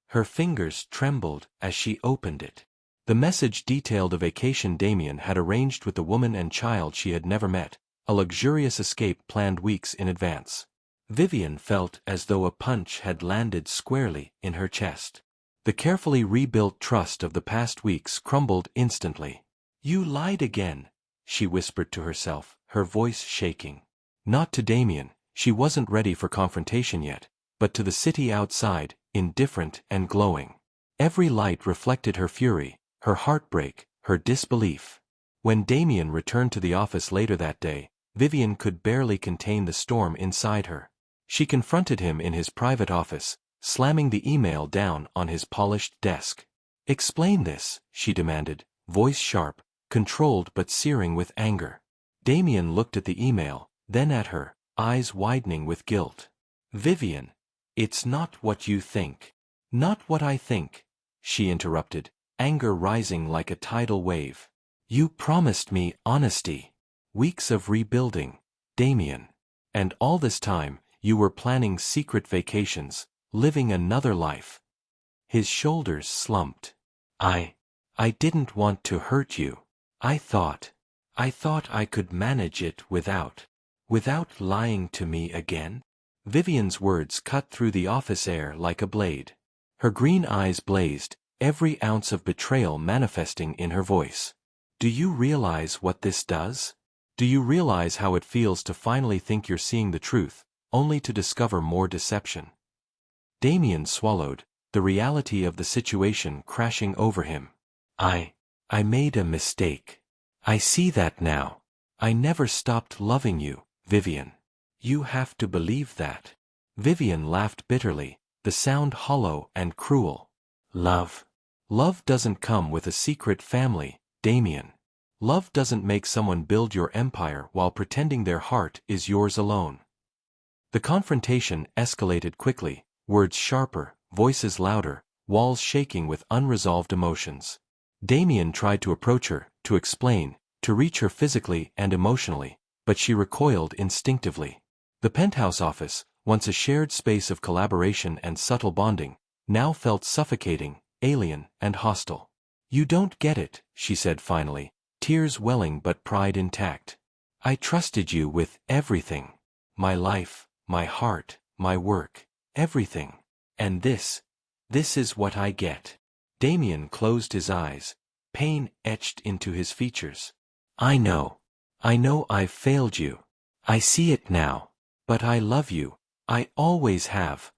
Her fingers trembled as she opened it. The message detailed a vacation Damien had arranged with the woman and child she had never met, a luxurious escape planned weeks in advance. Vivian felt as though a punch had landed squarely in her chest. The carefully rebuilt trust of the past weeks crumbled instantly. You lied again, she whispered to herself, her voice shaking. Not to Damien, she wasn't ready for confrontation yet, but to the city outside, indifferent and glowing. Every light reflected her fury, her heartbreak, her disbelief. When Damien returned to the office later that day, Vivian could barely contain the storm inside her. She confronted him in his private office, slamming the email down on his polished desk. Explain this, she demanded, voice sharp, controlled but searing with anger. Damien looked at the email, then at her, eyes widening with guilt. Vivian, it's not what you think. Not what I think, she interrupted, anger rising like a tidal wave. You promised me honesty. Weeks of rebuilding, Damien. And all this time, you were planning secret vacations, living another life. His shoulders slumped. I didn't want to hurt you. I thought I could manage it without lying to me again. Vivian's words cut through the office air like a blade. Her green eyes blazed, every ounce of betrayal manifesting in her voice. Do you realize what this does? Do you realize how it feels to finally think you're seeing the truth, only to discover more deception? Damien swallowed, the reality of the situation crashing over him. I made a mistake. I see that now. I never stopped loving you, Vivian. You have to believe that. Vivian laughed bitterly, the sound hollow and cruel. Love. Love doesn't come with a secret family, Damien. Love doesn't make someone build your empire while pretending their heart is yours alone. The confrontation escalated quickly, words sharper, voices louder, walls shaking with unresolved emotions. Damien tried to approach her, to explain, to reach her physically and emotionally, but she recoiled instinctively. The penthouse office, once a shared space of collaboration and subtle bonding, now felt suffocating, alien, and hostile. You don't get it, she said finally, tears welling but pride intact. I trusted you with everything. My life, my heart, my work, everything. And this is what I get. Damien closed his eyes, pain etched into his features. I know I've failed you. I see it now. But I love you. I always have.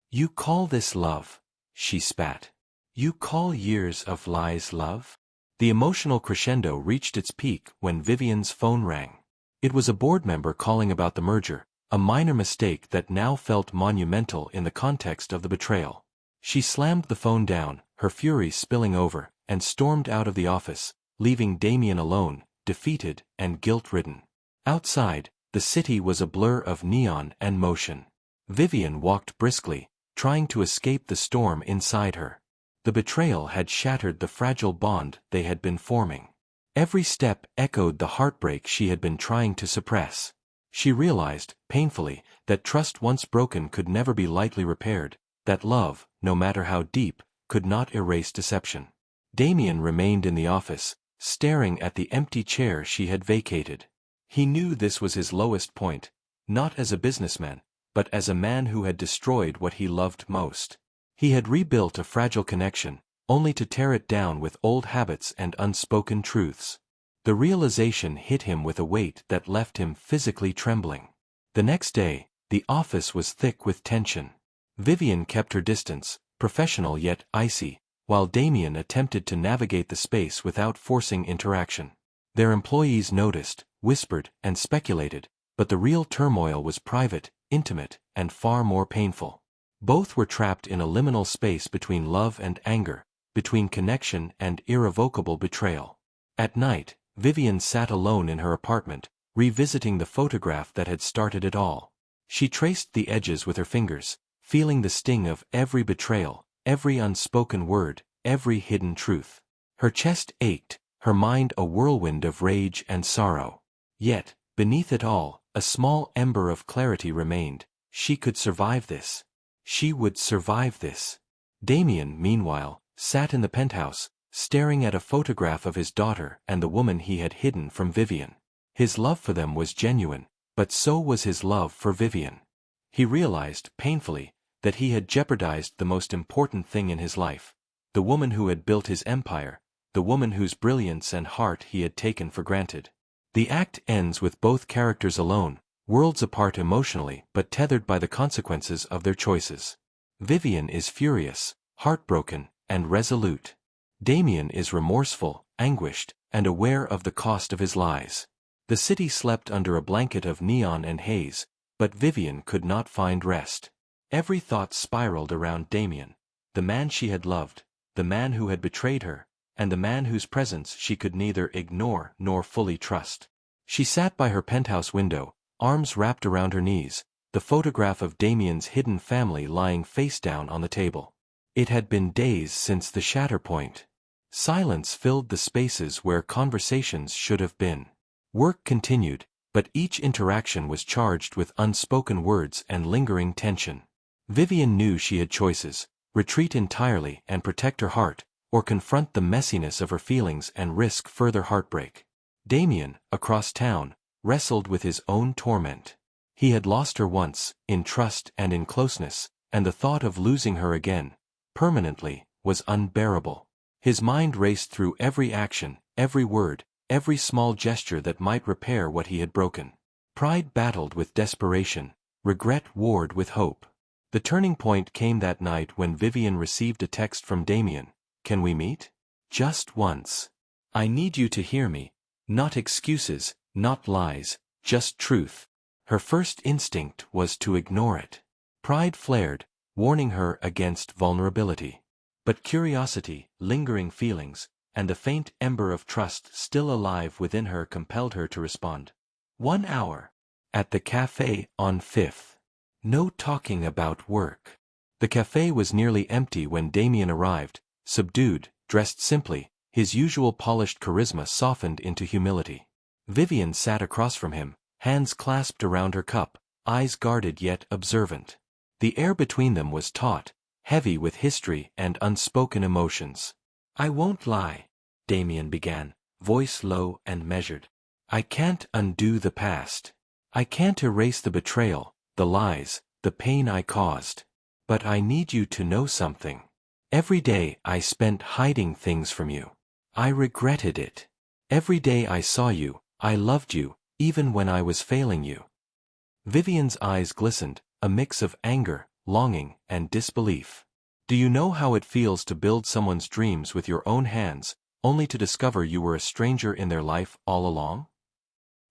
You call this love, she spat. You call years of lies love? The emotional crescendo reached its peak when Vivian's phone rang. It was a board member calling about the merger, a minor mistake that now felt monumental in the context of the betrayal. She slammed the phone down, her fury spilling over, and stormed out of the office, leaving Damien alone, defeated and guilt-ridden. Outside, the city was a blur of neon and motion. Vivian walked briskly, trying to escape the storm inside her. The betrayal had shattered the fragile bond they had been forming. Every step echoed the heartbreak she had been trying to suppress. She realized, painfully, that trust once broken could never be lightly repaired, that love, no matter how deep, could not erase deception. Damien remained in the office, staring at the empty chair she had vacated. He knew this was his lowest point, not as a businessman, but as a man who had destroyed what he loved most. He had rebuilt a fragile connection, only to tear it down with old habits and unspoken truths. The realization hit him with a weight that left him physically trembling. The next day, the office was thick with tension. Vivian kept her distance, professional yet icy, while Damien attempted to navigate the space without forcing interaction. Their employees noticed, whispered, and speculated, but the real turmoil was private, intimate, and far more painful. Both were trapped in a liminal space between love and anger, between connection and irrevocable betrayal. At night, Vivian sat alone in her apartment, revisiting the photograph that had started it all. She traced the edges with her fingers, feeling the sting of every betrayal, every unspoken word, every hidden truth. Her chest ached, her mind a whirlwind of rage and sorrow. Yet, beneath it all, a small ember of clarity remained. She could survive this. She would survive this. Damien, meanwhile, sat in the penthouse, staring at a photograph of his daughter and the woman he had hidden from Vivian. His love for them was genuine, but so was his love for Vivian. He realized, painfully, that he had jeopardized the most important thing in his life, the woman who had built his empire, the woman whose brilliance and heart he had taken for granted. The act ends with both characters alone, worlds apart emotionally but tethered by the consequences of their choices. Vivian is furious, heartbroken, and resolute. Damien is remorseful, anguished, and aware of the cost of his lies. The city slept under a blanket of neon and haze, but Vivian could not find rest. Every thought spiraled around Damien, the man she had loved, the man who had betrayed her, and the man whose presence she could neither ignore nor fully trust. She sat by her penthouse window, arms wrapped around her knees, the photograph of Damien's hidden family lying face down on the table. It had been days since the shatter point. Silence filled the spaces where conversations should have been. Work continued, but each interaction was charged with unspoken words and lingering tension. Vivian knew she had choices: retreat entirely and protect her heart, or confront the messiness of her feelings and risk further heartbreak. Damien, across town, wrestled with his own torment. He had lost her once, in trust and in closeness, and the thought of losing her again, permanently, was unbearable. His mind raced through every action, every word, every small gesture that might repair what he had broken. Pride battled with desperation, regret warred with hope. The turning point came that night when Vivian received a text from Damien. "Can we meet? Just once. I need you to hear me. Not excuses, not lies, just truth." Her first instinct was to ignore it. Pride flared, warning her against vulnerability. But curiosity, lingering feelings, and the faint ember of trust still alive within her compelled her to respond. 1 hour. At the cafe on 5th. No talking about work. The cafe was nearly empty when Damien arrived, subdued, dressed simply, his usual polished charisma softened into humility. Vivian sat across from him, hands clasped around her cup, eyes guarded yet observant. The air between them was taut, heavy with history and unspoken emotions. "I won't lie," Damien began, voice low and measured. "I can't undo the past. I can't erase the betrayal, the lies, the pain I caused. But I need you to know something. Every day I spent hiding things from you. I regretted it. Every day I saw you, I loved you, even when I was failing you." Vivian's eyes glistened, a mix of anger, longing, and disbelief. "Do you know how it feels to build someone's dreams with your own hands, only to discover you were a stranger in their life all along?"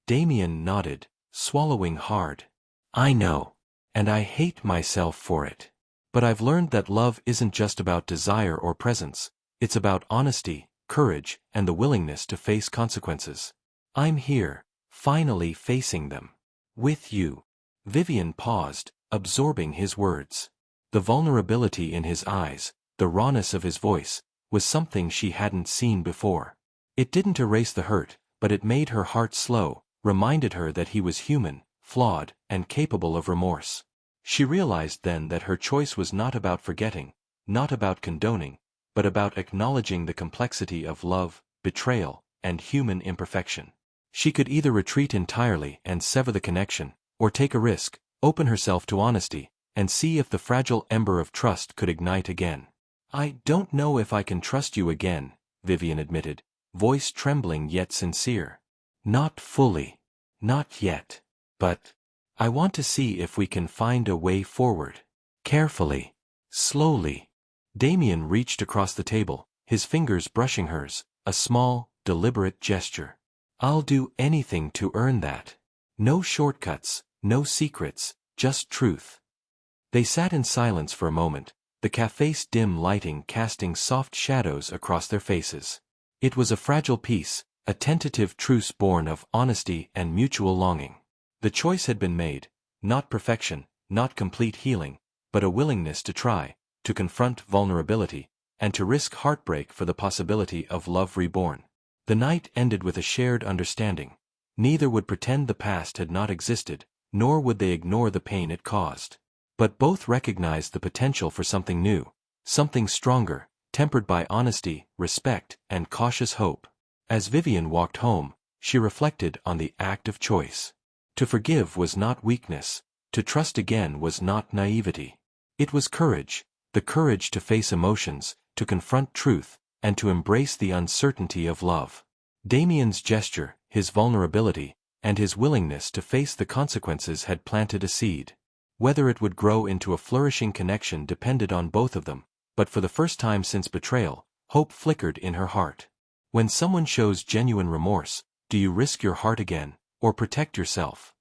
Damien nodded, swallowing hard. "I know. And I hate myself for it. But I've learned that love isn't just about desire or presence, it's about honesty, courage, and the willingness to face consequences. I'm here, finally facing them. With you." Vivian paused, absorbing his words. The vulnerability in his eyes, the rawness of his voice, was something she hadn't seen before. It didn't erase the hurt, but it made her heart slow, reminded her that he was human, flawed, and capable of remorse. She realized then that her choice was not about forgetting, not about condoning, but about acknowledging the complexity of love, betrayal, and human imperfection. She could either retreat entirely and sever the connection, or take a risk, open herself to honesty, and see if the fragile ember of trust could ignite again. "I don't know if I can trust you again," Vivian admitted, voice trembling yet sincere. "Not fully. Not yet. But I want to see if we can find a way forward. Carefully. Slowly." Damien reached across the table, his fingers brushing hers, a small, deliberate gesture. "I'll do anything to earn that. No shortcuts, no secrets, just truth." They sat in silence for a moment, the cafe's dim lighting casting soft shadows across their faces. It was a fragile peace, a tentative truce born of honesty and mutual longing. The choice had been made, not perfection, not complete healing, but a willingness to try, to confront vulnerability, and to risk heartbreak for the possibility of love reborn. The night ended with a shared understanding. Neither would pretend the past had not existed, nor would they ignore the pain it caused. But both recognized the potential for something new, something stronger, tempered by honesty, respect, and cautious hope. As Vivian walked home, she reflected on the act of choice. To forgive was not weakness, to trust again was not naivety. It was courage, the courage to face emotions, to confront truth, and to embrace the uncertainty of love. Damien's gesture, his vulnerability, and his willingness to face the consequences had planted a seed. Whether it would grow into a flourishing connection depended on both of them, but for the first time since betrayal, hope flickered in her heart. When someone shows genuine remorse, do you risk your heart again, or protect yourself?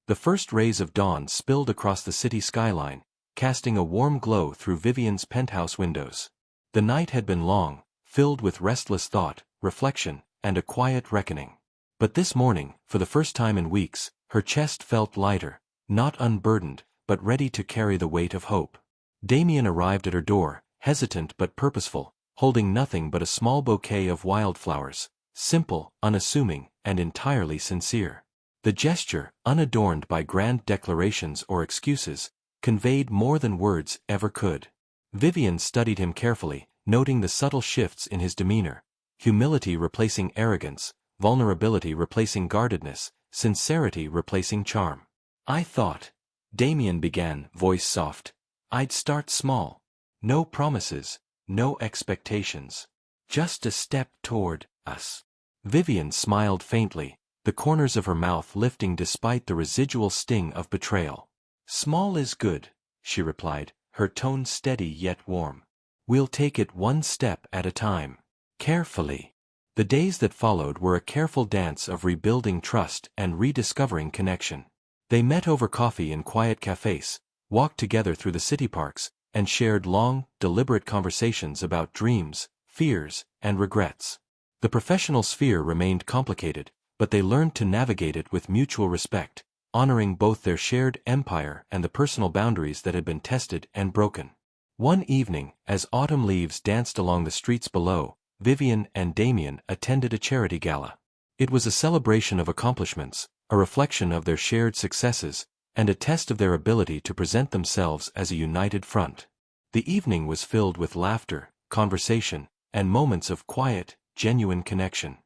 The first rays of dawn spilled across the city skyline, casting a warm glow through Vivian's penthouse windows. The night had been long, filled with restless thought, reflection, and a quiet reckoning. But this morning, for the first time in weeks, her chest felt lighter, not unburdened, but ready to carry the weight of hope. Damien arrived at her door, hesitant but purposeful, holding nothing but a small bouquet of wildflowers, simple, unassuming, and entirely sincere. The gesture, unadorned by grand declarations or excuses, conveyed more than words ever could. Vivian studied him carefully, noting the subtle shifts in his demeanor, humility replacing arrogance, vulnerability replacing guardedness, sincerity replacing charm. "I thought," Damien began, voice soft, "I'd start small. No promises, no expectations. Just a step toward us." Vivian smiled faintly, the corners of her mouth lifting despite the residual sting of betrayal. "Small is good," she replied, her tone steady yet warm. We'll take it one step at a time. Carefully. The days that followed were a careful dance of rebuilding trust and rediscovering connection. They met over coffee in quiet cafes, walked together through the city parks, and shared long, deliberate conversations about dreams, fears, and regrets. The professional sphere remained complicated, but they learned to navigate it with mutual respect, honoring both their shared empire and the personal boundaries that had been tested and broken. One evening, as autumn leaves danced along the streets below, Vivian and Damien attended a charity gala. It was a celebration of accomplishments, a reflection of their shared successes, and a test of their ability to present themselves as a united front. The evening was filled with laughter, conversation, and moments of quiet, genuine connection.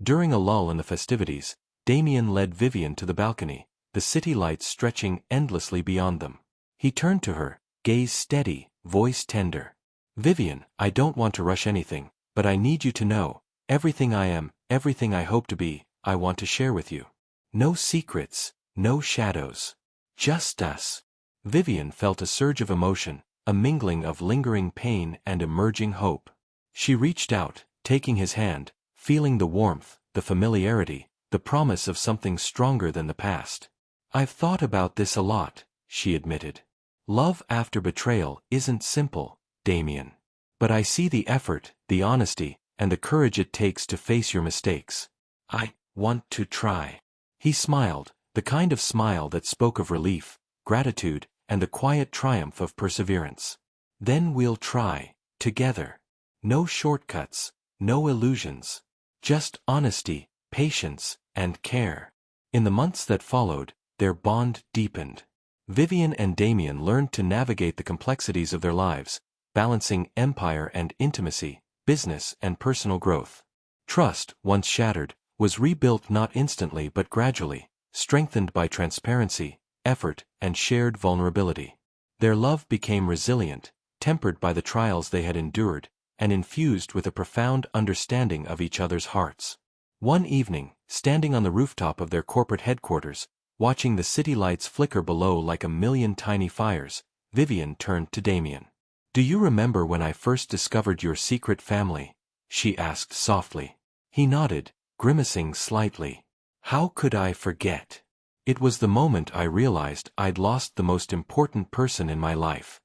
During a lull in the festivities, Damien led Vivian to the balcony, the city lights stretching endlessly beyond them. He turned to her, gaze steady, voice tender. Vivian, I don't want to rush anything, but I need you to know, everything I am, everything I hope to be, I want to share with you. No secrets, no shadows. Just us. Vivian felt a surge of emotion, a mingling of lingering pain and emerging hope. She reached out, taking his hand, feeling the warmth, the familiarity, the promise of something stronger than the past. I've thought about this a lot, she admitted. Love after betrayal isn't simple, Damien. But I see the effort, the honesty, and the courage it takes to face your mistakes. I want to try. He smiled, the kind of smile that spoke of relief, gratitude, and the quiet triumph of perseverance. Then we'll try, together. No shortcuts, no illusions. Just honesty, patience, and care. In the months that followed, their bond deepened. Vivian and Damien learned to navigate the complexities of their lives, balancing empire and intimacy, business and personal growth. Trust, once shattered, was rebuilt not instantly but gradually, strengthened by transparency, effort, and shared vulnerability. Their love became resilient, tempered by the trials they had endured, and infused with a profound understanding of each other's hearts. One evening, standing on the rooftop of their corporate headquarters, watching the city lights flicker below like a million tiny fires, Vivian turned to Damien. Do you remember when I first discovered your secret family? She asked softly. He nodded, grimacing slightly. How could I forget? It was the moment I realized I'd lost the most important person in my life.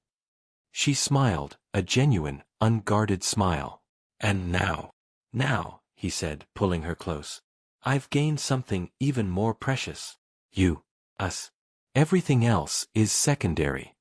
She smiled, a genuine, unguarded smile. And now, he said, pulling her close. I've gained something even more precious. You, us. Everything else is secondary.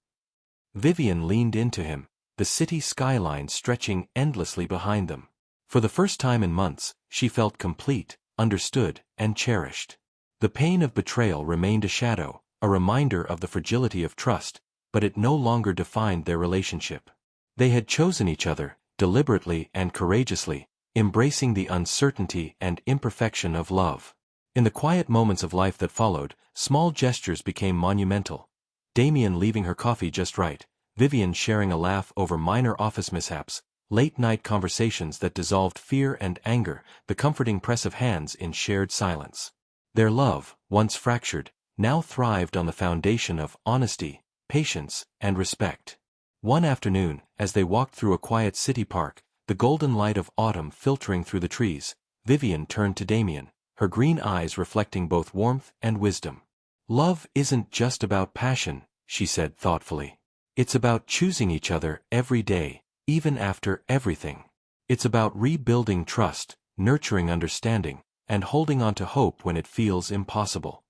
Vivian leaned into him, the city skyline stretching endlessly behind them. For the first time in months, she felt complete, understood, and cherished. The pain of betrayal remained a shadow, a reminder of the fragility of trust, but it no longer defined their relationship. They had chosen each other, deliberately and courageously, embracing the uncertainty and imperfection of love. In the quiet moments of life that followed, small gestures became monumental. Damien leaving her coffee just right, Vivian sharing a laugh over minor office mishaps, late-night conversations that dissolved fear and anger, the comforting press of hands in shared silence. Their love, once fractured, now thrived on the foundation of honesty, patience, and respect. One afternoon, as they walked through a quiet city park, the golden light of autumn filtering through the trees, Vivian turned to Damien, her green eyes reflecting both warmth and wisdom. Love isn't just about passion, she said thoughtfully. It's about choosing each other every day, even after everything. It's about rebuilding trust, nurturing understanding, and holding on to hope when it feels impossible.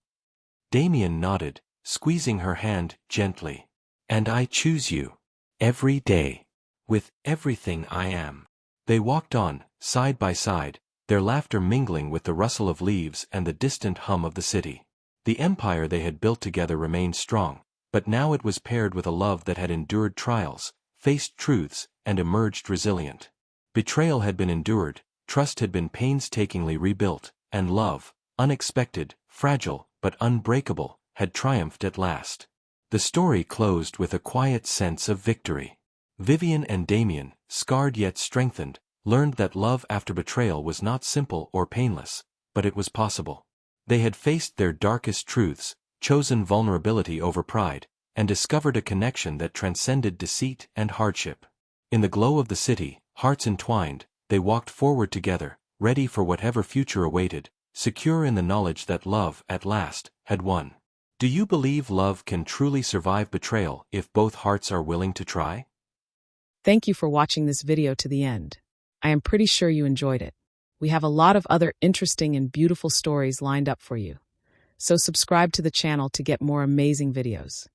Damien nodded, squeezing her hand gently. And I choose you. Every day. With everything I am. They walked on, side by side, their laughter mingling with the rustle of leaves and the distant hum of the city. The empire they had built together remained strong, but now it was paired with a love that had endured trials, faced truths, and emerged resilient. Betrayal had been endured, trust had been painstakingly rebuilt, and love, unexpected, fragile, but unbreakable, had triumphed at last. The story closed with a quiet sense of victory. Vivian and Damien, scarred yet strengthened, learned that love after betrayal was not simple or painless, but it was possible. They had faced their darkest truths, chosen vulnerability over pride, and discovered a connection that transcended deceit and hardship. In the glow of the city, hearts entwined, they walked forward together, ready for whatever future awaited, secure in the knowledge that love, at last, had won. Do you believe love can truly survive betrayal if both hearts are willing to try? Thank you for watching this video to the end. I am pretty sure you enjoyed it. We have a lot of other interesting and beautiful stories lined up for you. So subscribe to the channel to get more amazing videos.